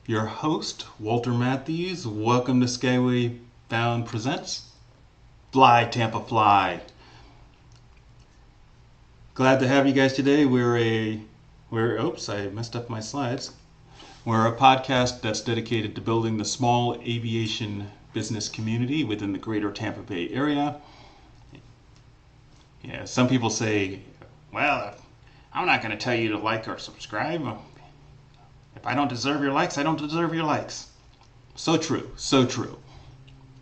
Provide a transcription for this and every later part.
your host, Walter Matthews. Welcome to Skyway Bound presents Fly Tampa Fly. Glad to have you guys today. Oops, I messed up my slides. We're a podcast that's dedicated to building the small aviation business community within the Greater Tampa Bay area. Yeah, some people say, well, I'm not going to tell you to like or subscribe. If I don't deserve your likes, I don't deserve your likes. So true, so true.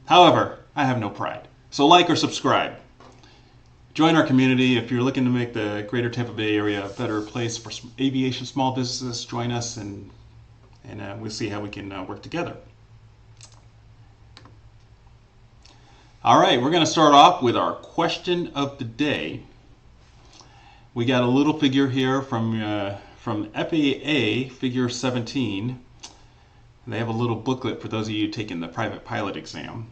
However, I have no pride. So like or subscribe. Join our community. If you're looking to make the Greater Tampa Bay area a better place for aviation small businesses, join us and we'll see how we can work together. All right, we're going to start off with our question of the day. We got a little figure here from FAA, figure 17. They have a little booklet for those of you taking the private pilot exam.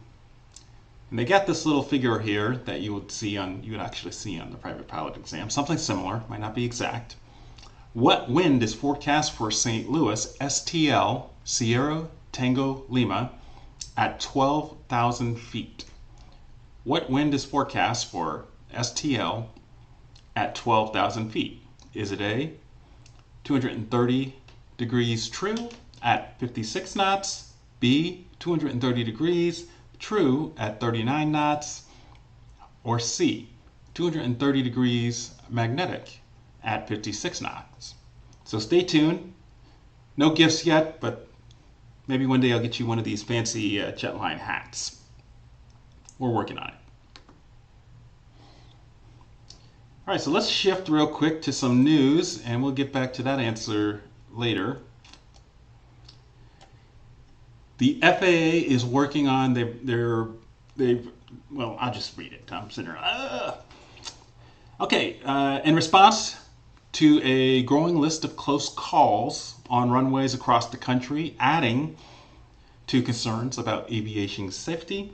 And they got this little figure here that you would actually see on the private pilot exam. Something similar, might not be exact. What wind is forecast for St. Louis STL Sierra Tango Lima at 12,000 feet? What wind is forecast for STL at 12,000 feet? Is it A, 230 degrees true at 56 knots, B, 230 degrees true at 39 knots, or C, 230 degrees magnetic at 56 knots? So stay tuned. No gifts yet, but maybe one day I'll get you one of these fancy jetline hats. We're working on it. All right, so let's shift real quick to some news, and we'll get back to that answer later. The FAA is working on well, I'll just read it. I'm sitting there. In response to a growing list of close calls on runways across the country, adding to concerns about aviation safety,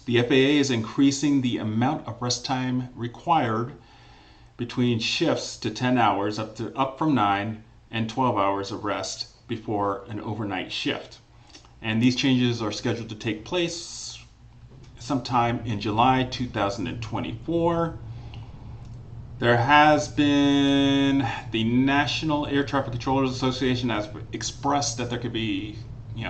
the FAA is increasing the amount of rest time required between shifts to 10 hours, up from 9 and 12 hours of rest before an overnight shift. And these changes are scheduled to take place sometime in July 2024. There has been, the National Air Traffic Controllers Association has expressed that there could be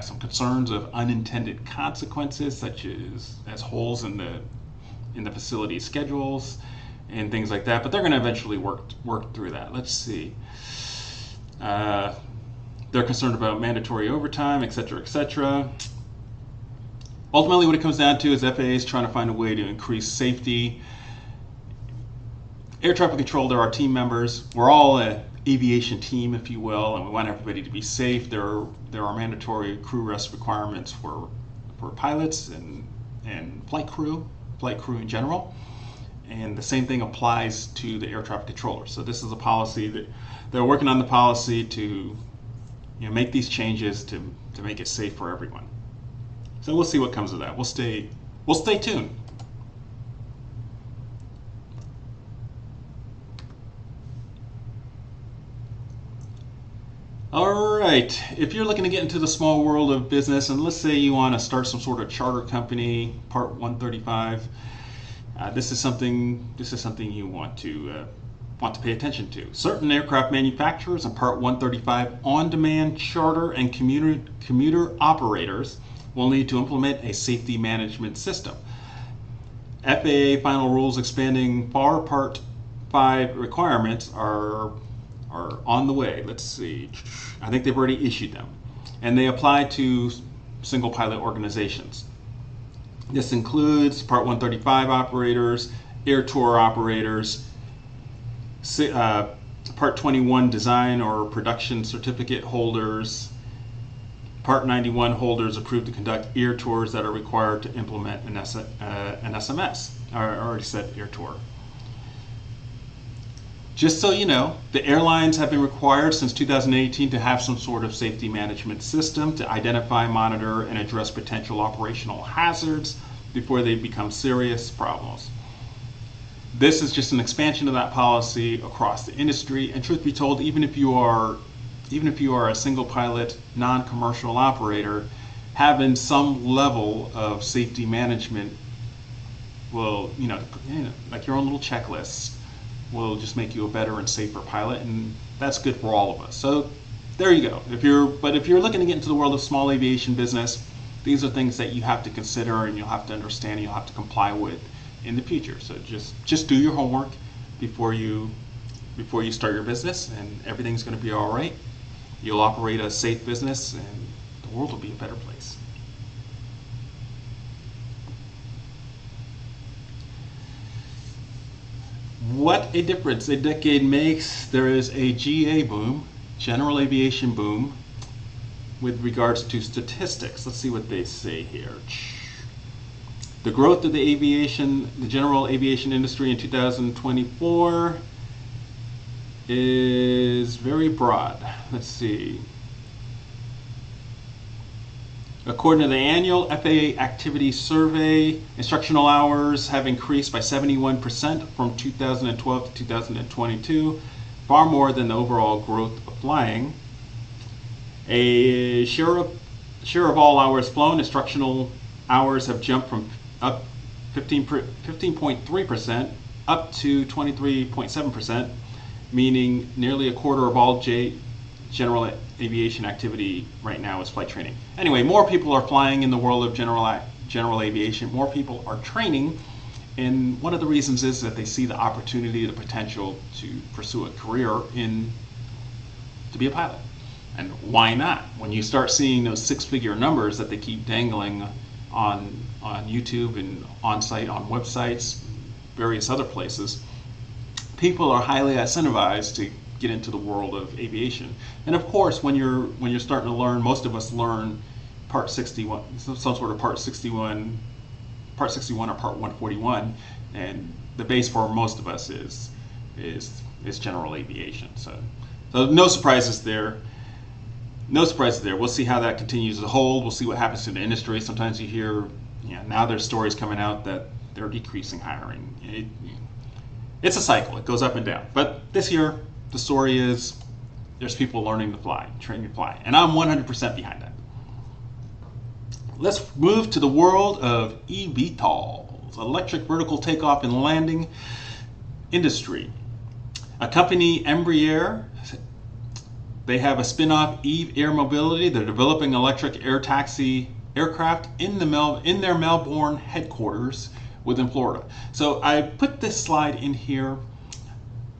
some concerns of unintended consequences, such as holes in the facility schedules and things like that, but they're going to eventually work through that. Let's see. They're concerned about mandatory overtime, etc., etc. Ultimately, what it comes down to is FAA is trying to find a way to increase safety. Air traffic control, they're our team members. We're all an aviation team, if you will, and we want everybody to be safe. There are mandatory crew rest requirements for pilots and flight crew in general. And the same thing applies to the air traffic controllers. So this is a policy that they're working on, the policy to make these changes to make it safe for everyone. So we'll see what comes of that. We'll stay tuned. All right, if you're looking to get into the small world of business, and let's say you want to start some sort of charter company, Part 135. This is something you want to pay attention to. Certain aircraft manufacturers and Part 135 on-demand charter and commuter operators will need to implement a safety management system. FAA final rules expanding FAR Part 5 requirements are on the way. Let's see. I think they've already issued them, and they apply to single pilot organizations. This includes Part 135 operators, air tour operators, Part 21 design or production certificate holders, Part 91 holders approved to conduct air tours that are required to implement an SMS. I already said air tour. Just so you know, the airlines have been required since 2018 to have some sort of safety management system to identify, monitor, and address potential operational hazards before they become serious problems. This is just an expansion of that policy across the industry, and truth be told, even if you are even if you are a single pilot, non-commercial operator, having some level of safety management will, like your own little checklist, will just make you a better and safer pilot, and that's good for all of us. So there you go. If you're looking to get into the world of small aviation business, these are things that you have to consider and you'll have to understand and you'll have to comply with in the future. So just do your homework before you start your business, and everything's going to be all right. You'll operate a safe business and the world will be a better place. What a difference a decade makes. There is a GA boom, general aviation boom, with regards to statistics. Let's see what they say here. The growth of the general aviation industry in 2024 is very broad. Let's see. According to the annual FAA activity survey, instructional hours have increased by 71% from 2012 to 2022, far more than the overall growth of flying. A share of all hours flown, instructional hours have jumped from up 15.3% up to 23.7%, meaning nearly a quarter of all general aviation activity right now is flight training. Anyway, more people are flying in the world of general aviation. More people are training, and one of the reasons is that they see the opportunity, the potential to pursue a career to be a pilot. And why not? When you start seeing those six-figure numbers that they keep dangling on YouTube and on-site, on websites, various other places, people are highly incentivized to get into the world of aviation. And of course, when you're starting to learn, most of us learn Part 61, some sort of Part 61 or Part 141, and the base for most of us is general aviation. So no surprises there. No surprises there. We'll see how that continues to hold. We'll see what happens to the industry. Sometimes you hear, now there's stories coming out that they're decreasing hiring. It's a cycle. It goes up and down. But this year, the story is there's people learning to fly, training to fly. And I'm 100% behind that. Let's move to the world of eVTOLs, electric vertical takeoff and landing industry. A company, Embraer, they have a spin-off, Eve Air Mobility. They're developing electric air taxi aircraft in their Melbourne headquarters within Florida. So I put this slide in here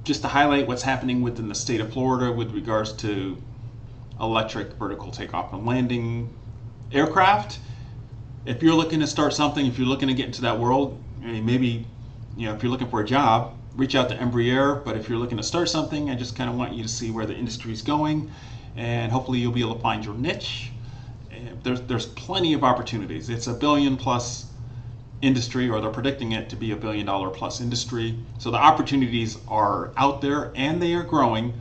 just to highlight what's happening within the state of Florida with regards to electric vertical takeoff and landing aircraft. If you're looking to start something, if you're looking to get into that world, maybe if you're looking for a job, reach out to Embraer. But if you're looking to start something, I just kind of want you to see where the industry is going, and hopefully you'll be able to find your niche. There's plenty of opportunities. It's $1 billion plus industry, or they're predicting it to be $1 billion plus industry. So the opportunities are out there and they are growing.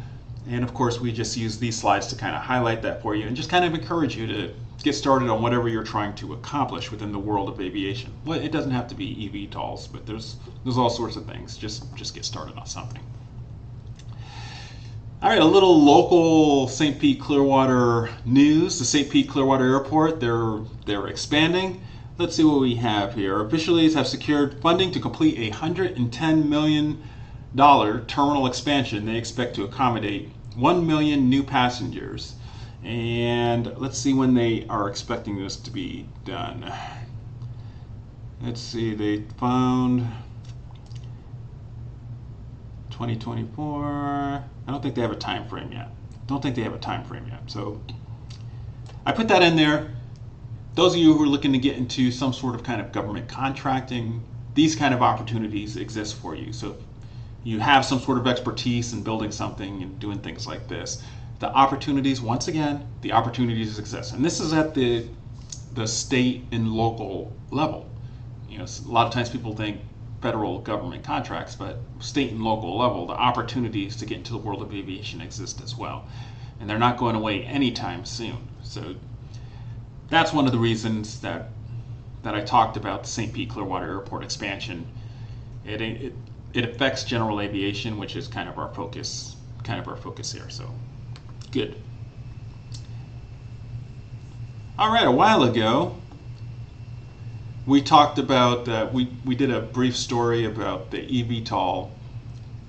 And of course, we just use these slides to kind of highlight that for you and just kind of encourage you to get started on whatever you're trying to accomplish within the world of aviation. Well, it doesn't have to be eVTOLs, but there's all sorts of things. Just get started on something. All right, a little local St. Pete-Clearwater news. The St. Pete-Clearwater Airport, they're expanding. Let's see what we have here. Officials have secured funding to complete a $110 million terminal expansion. They expect to accommodate 1 million new passengers. And let's see when they are expecting this to be done. Let's see, they found 2024. I don't think they have a time frame yet. So I put that in there. Those of you who are looking to get into some sort of kind of government contracting, these kind of opportunities exist for you. So if you have some sort of expertise in building something and doing things like this, the opportunities, once again, the opportunities exist. And this is at the state and local level. A lot of times people think federal government contracts, but state and local level, the opportunities to get into the world of aviation exist as well. And they're not going away anytime soon. So that's one of the reasons that I talked about the St. Pete-Clearwater Airport expansion. It affects general aviation, which is kind of our focus here. So good. All right, a while ago, we talked about, we did a brief story about the eVTOL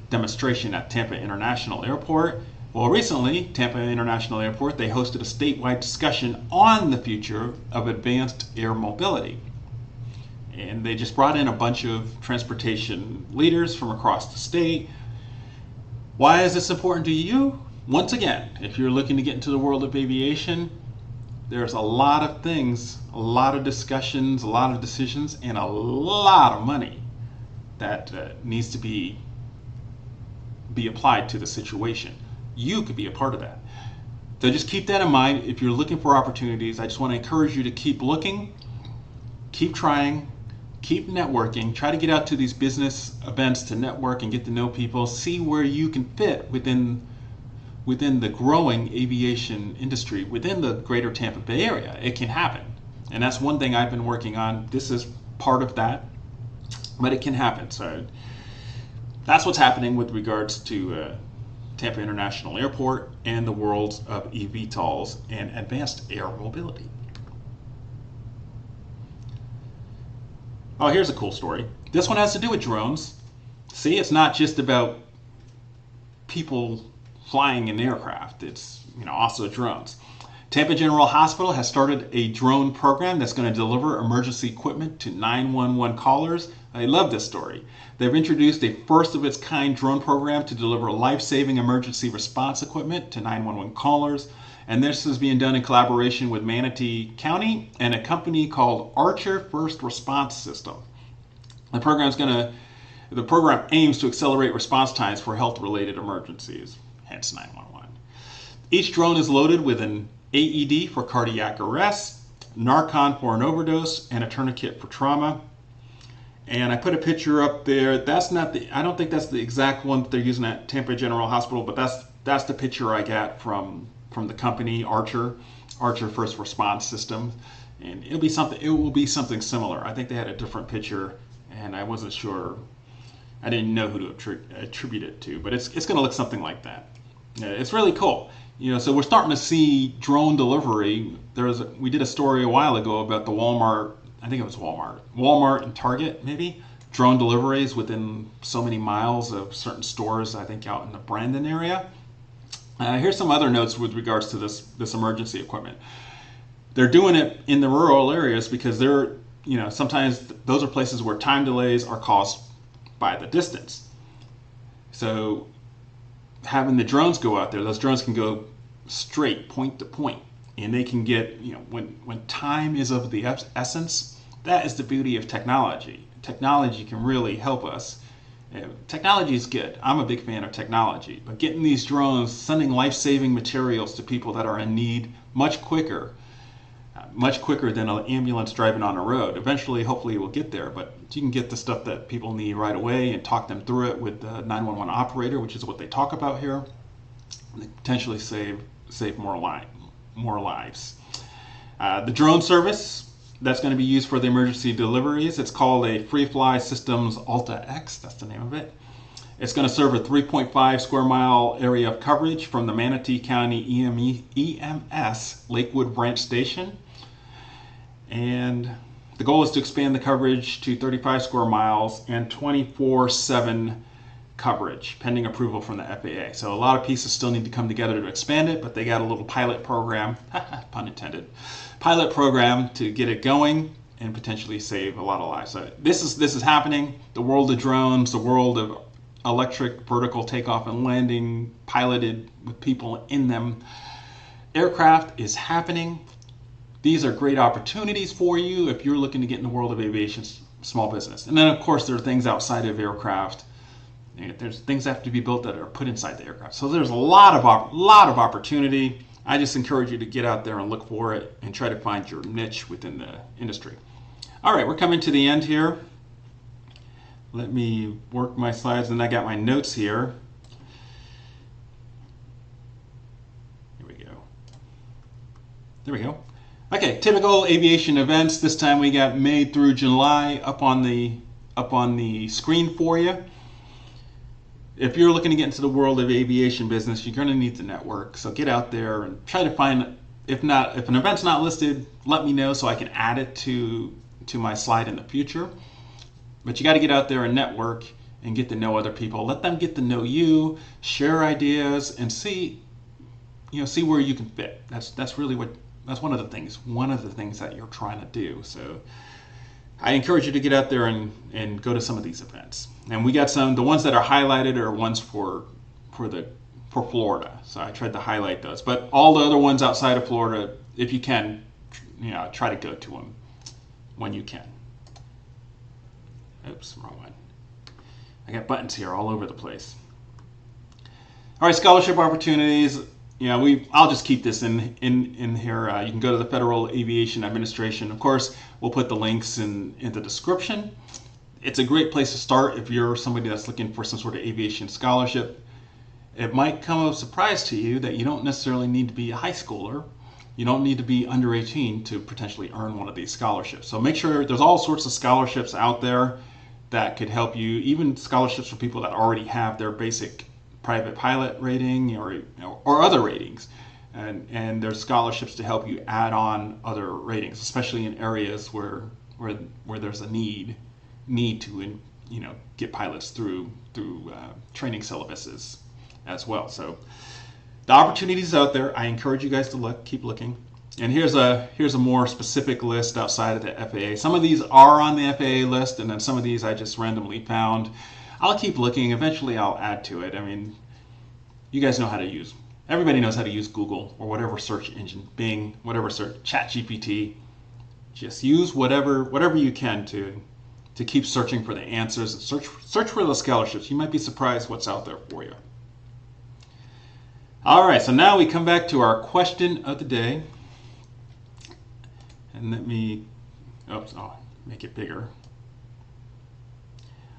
demonstration at Tampa International Airport. Well, recently, Tampa International Airport, they hosted a statewide discussion on the future of advanced air mobility. And they just brought in a bunch of transportation leaders from across the state. Why is this important to you? Once again, if you're looking to get into the world of aviation, there's a lot of things, a lot of discussions, a lot of decisions, and a lot of money that needs to be applied to the situation. You could be a part of that. So just keep that in mind. If you're looking for opportunities, I just want to encourage you to keep looking, keep trying, keep networking, try to get out to these business events to network and get to know people, see where you can fit within the growing aviation industry, within the Greater Tampa Bay area. It can happen. And that's one thing I've been working on. This is part of that, but it can happen. So that's what's happening with regards to Tampa International Airport and the world of eVTOLs and advanced air mobility. Oh, here's a cool story. This one has to do with drones. See, it's not just about people flying in aircraft. It's also drones. Tampa General Hospital has started a drone program that's going to deliver emergency equipment to 911 callers. I love this story. They've introduced a first-of-its-kind drone program to deliver life-saving emergency response equipment to 911 callers. And this is being done in collaboration with Manatee County and a company called Archer First Response System. The program aims to accelerate response times for health-related emergencies, hence 911. Each drone is loaded with an AED for cardiac arrest, Narcan for an overdose, and a tourniquet for trauma. And I put a picture up there. I don't think that's the exact one that they're using at Tampa General Hospital, but that's the picture I got from the company Archer First Response System. And it will be something similar. I think they had a different picture, and I wasn't sure. I didn't know who to attribute it to, but it's going to look something like that. It's really cool. So we're starting to see drone delivery. We did a story a while ago about the Walmart. I think it was Walmart and Target, maybe, drone deliveries within so many miles of certain stores, I think out in the Brandon area. Here's some other notes with regards to this emergency equipment. They're doing it in the rural areas because sometimes those are places where time delays are caused by the distance. So having the drones go out there, those drones can go straight point to point. And they can get, when time is of the essence, that is the beauty of technology. Technology can really help us. Technology is good. I'm a big fan of technology. But getting these drones, sending life-saving materials to people that are in need much quicker than an ambulance driving on a road. Eventually, hopefully, we'll get there. But you can get the stuff that people need right away and talk them through it with the 911 operator, which is what they talk about here. And they potentially save more lives. The drone service that's going to be used for the emergency deliveries, it's called a Free Fly Systems Alta X, that's the name of it. It's going to serve a 3.5 square mile area of coverage from the Manatee County EMS Lakewood Branch Station. And the goal is to expand the coverage to 35 square miles and 24/7 coverage, pending approval from the FAA. So a lot of pieces still need to come together to expand it, but they got a little pilot program, pun intended, pilot program to get it going and potentially save a lot of lives. So this is happening. The world of drones, the world of electric vertical takeoff and landing, piloted with people in them, aircraft is happening. These are great opportunities for you if you're looking to get in the world of aviation, small business. And then of course there are things outside of aircraft. There's things that have to be built that are put inside the aircraft. So there's a lot of opportunity. I just encourage you to get out there and look for it and try to find your niche within the industry. All right, we're coming to the end here. Let me work my slides, and I got my notes here. Here we go. There we go. Okay, typical aviation events. This time we got May through July up on the screen for you. If you're looking to get into the world of aviation business, you're going to need to network. So get out there and try to find if an event's not listed, let me know so I can add it to my slide in the future. But you got to get out there and network and get to know other people. Let them get to know you, share ideas, and see where you can fit. That's really that's one of the things that you're trying to do. So I encourage you to get out there and go to some of these events. And we got the ones that are highlighted are ones for Florida. So I tried to highlight those. But all the other ones outside of Florida, if you can, try to go to them when you can. Oops, wrong one. I got buttons here all over the place. All right, scholarship opportunities. I'll just keep this in here. You can go to the Federal Aviation Administration. Of course, we'll put the links in the description. It's a great place to start if you're somebody that's looking for some sort of aviation scholarship. It might come as a surprise to you that you don't necessarily need to be a high schooler. You don't need to be under 18 to potentially earn one of these scholarships. So make sure there's all sorts of scholarships out there that could help you, even scholarships for people that already have their basic private pilot rating or other ratings. And there's scholarships to help you add on other ratings, especially in areas where there's a need to get pilots through training syllabuses as well. So the opportunities out there. I encourage you guys to keep looking. And here's a more specific list outside of the FAA. Some of these are on the FAA list, and then some of these I just randomly found. I'll keep looking. Eventually I'll add to it. I mean, you guys know how to use. Everybody knows how to use Google or whatever search engine, Bing, whatever search, ChatGPT. Just use whatever you can to keep searching for the answers. Search for those scholarships. You might be surprised what's out there for you. All right, so now we come back to our question of the day. And let me, make it bigger.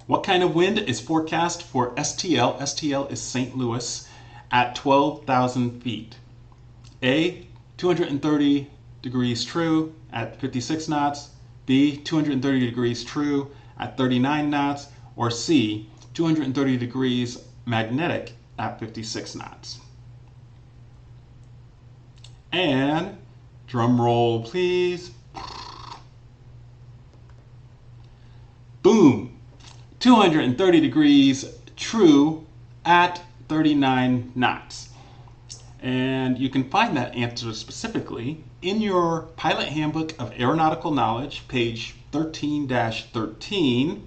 What kind of wind is forecast for STL? STL is St. Louis at 12,000 feet. A, 230 degrees true at 56 knots. B, 230 degrees true at 39 knots. Or C, 230 degrees magnetic at 56 knots. And drum roll, please. Boom. 230 degrees true at 39 knots. And you can find that answer specifically in your Pilot Handbook of Aeronautical Knowledge, page 13-13.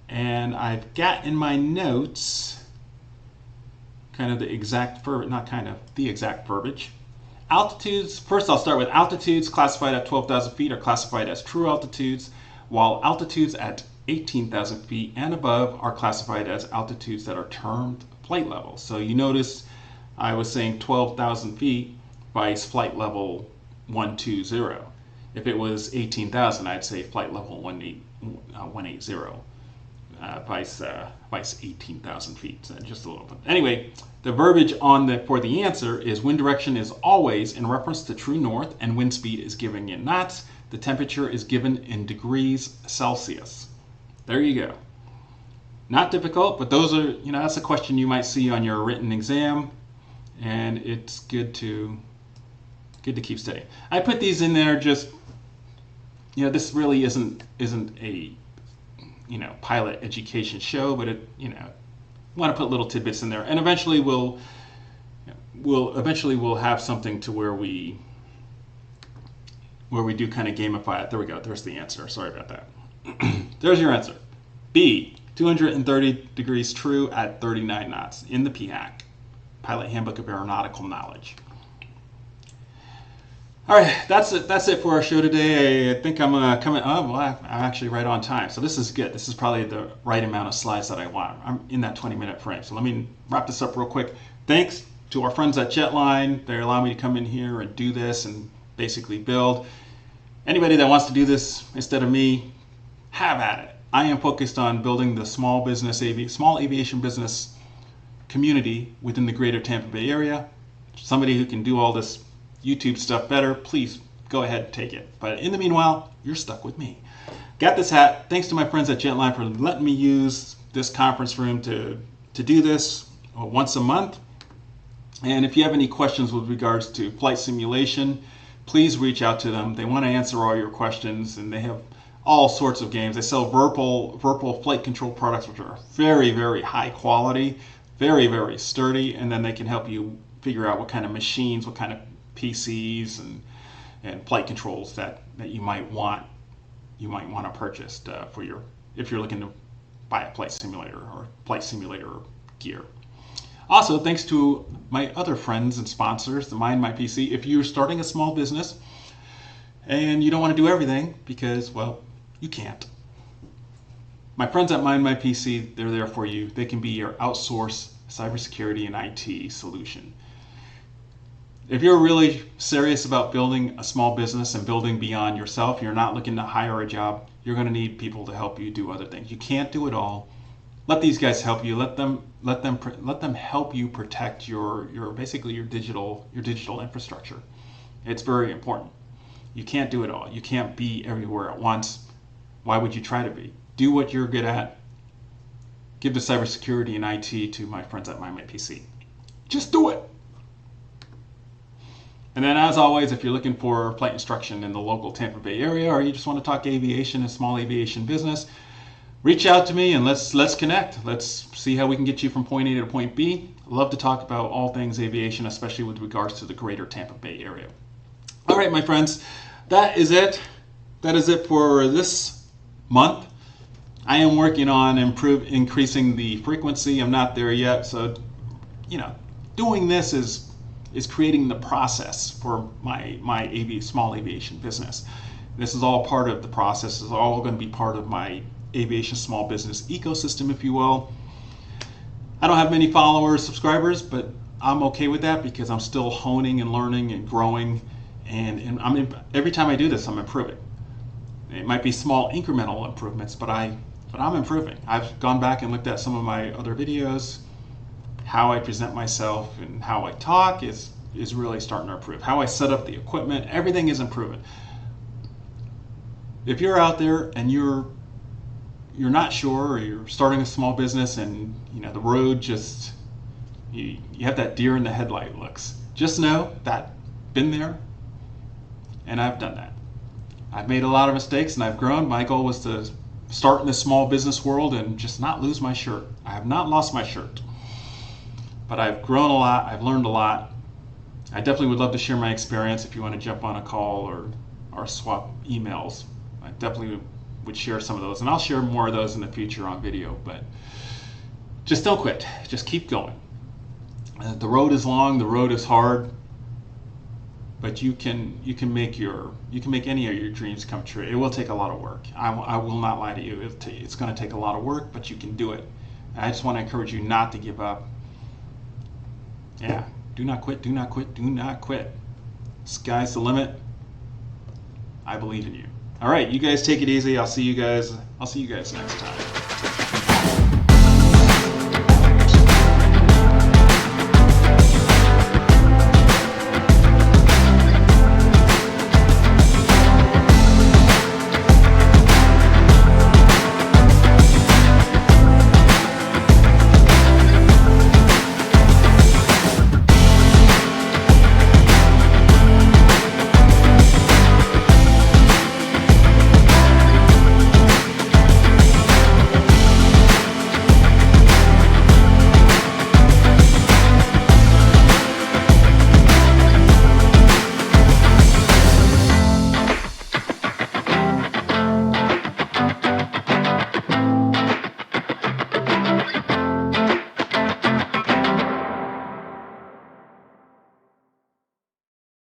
And I've got in my notes the exact verbiage. Altitudes, first I'll start with altitudes classified at 12,000 feet are classified as true altitudes, while altitudes at 18,000 feet and above are classified as altitudes that are termed flight levels. So you notice I was saying 12,000 feet by flight level 120. If it was 18,000, I'd say flight level 180. Vice 18,000 feet, so just a little bit. Anyway, the verbiage for the answer is wind direction is always in reference to true north, and wind speed is given in knots. The temperature is given in degrees Celsius. There you go. Not difficult, but those are, that's a question you might see on your written exam, and it's good to keep studying. I put these in there just, this really isn't a pilot education show, but it, want to put little tidbits in there, and eventually we'll have something to where we do kind of gamify it. There we go. There's the answer. Sorry about that. There's your answer. B, 230 degrees true at 39 knots in the PHAK, Pilot Handbook of Aeronautical Knowledge. All right, that's it for our show today. I think I'm coming. Oh, well, I'm actually right on time, so this is good. This is probably the right amount of slides that I want. I'm in that 20-minute frame. So let me wrap this up real quick. Thanks to our friends at Jetline. They allow me to come in here and do this and basically build. Anybody that wants to do this instead of me, have at it. I am focused on building the small aviation business community within the Greater Tampa Bay area. Somebody who can do all this YouTube stuff better, please go ahead and take it. But in the meanwhile, you're stuck with me. Got this hat. Thanks to my friends at Jetline for letting me use this conference room to do this once a month. And if you have any questions with regards to flight simulation, please reach out to them. They want to answer all your questions, and they have all sorts of games. They sell Virtual flight control products, which are very, very high quality, very, very sturdy, and then they can help you figure out what kind of machines, what kind of PCs and flight controls that you might want to purchase for your, if you're looking to buy a flight simulator or flight simulator gear. Also, thanks to my other friends and sponsors, the Mind My PC. If you're starting a small business and you don't want to do everything because, well, you can't. My friends at Mind My PC, they're there for you. They can be your outsourced cybersecurity and IT solution. If you're really serious about building a small business and building beyond yourself, you're not looking to hire a job, you're going to need people to help you do other things. You can't do it all. Let these guys help you. Let them help you protect your basically your digital infrastructure. It's very important. You can't do it all. You can't be everywhere at once. Why would you try to be? Do what you're good at. Give the cybersecurity and IT to my friends at Mind My PC. Just do it. And then, as always, if you're looking for flight instruction in the local Tampa Bay area, or you just want to talk aviation and small aviation business, reach out to me and let's connect. Let's see how we can get you from point A to point B. I love to talk about all things aviation, especially with regards to the Greater Tampa Bay area. All right, my friends, that is it. That is it for this month. I am working on increasing the frequency. I'm not there yet, so doing this is creating the process for my small aviation business. This is all part of the process. This is all going to be part of my aviation small business ecosystem, if you will. I don't have many followers, subscribers, but I'm okay with that because I'm still honing and learning and growing, and every time I do this, I'm improving. It might be small incremental improvements, but I'm improving. I've gone back and looked at some of my other videos. How I present myself and how I talk is really starting to improve. How I set up the equipment, everything is improving. If you're out there and you're not sure, or you're starting a small business and the road just you have that deer in the headlight looks, just know that been there, and I've done that. I've made a lot of mistakes and I've grown. My goal was to start in this small business world and just not lose my shirt. I have not lost my shirt, but I've grown a lot. I've learned a lot. I definitely would love to share my experience. If you want to jump on a call or swap emails, I definitely would share some of those, and I'll share more of those in the future on video. But just don't quit. Just keep going. The road is long. The road is hard, but you can make any of your dreams come true. It will take a lot of work. I will not lie to you. It's going to take a lot of work, but you can do it. And I just want to encourage you not to give up. Yeah, do not quit. Do not quit. Do not quit. Sky's the limit. I believe in you. All right, you guys take it easy. I'll see you guys next time.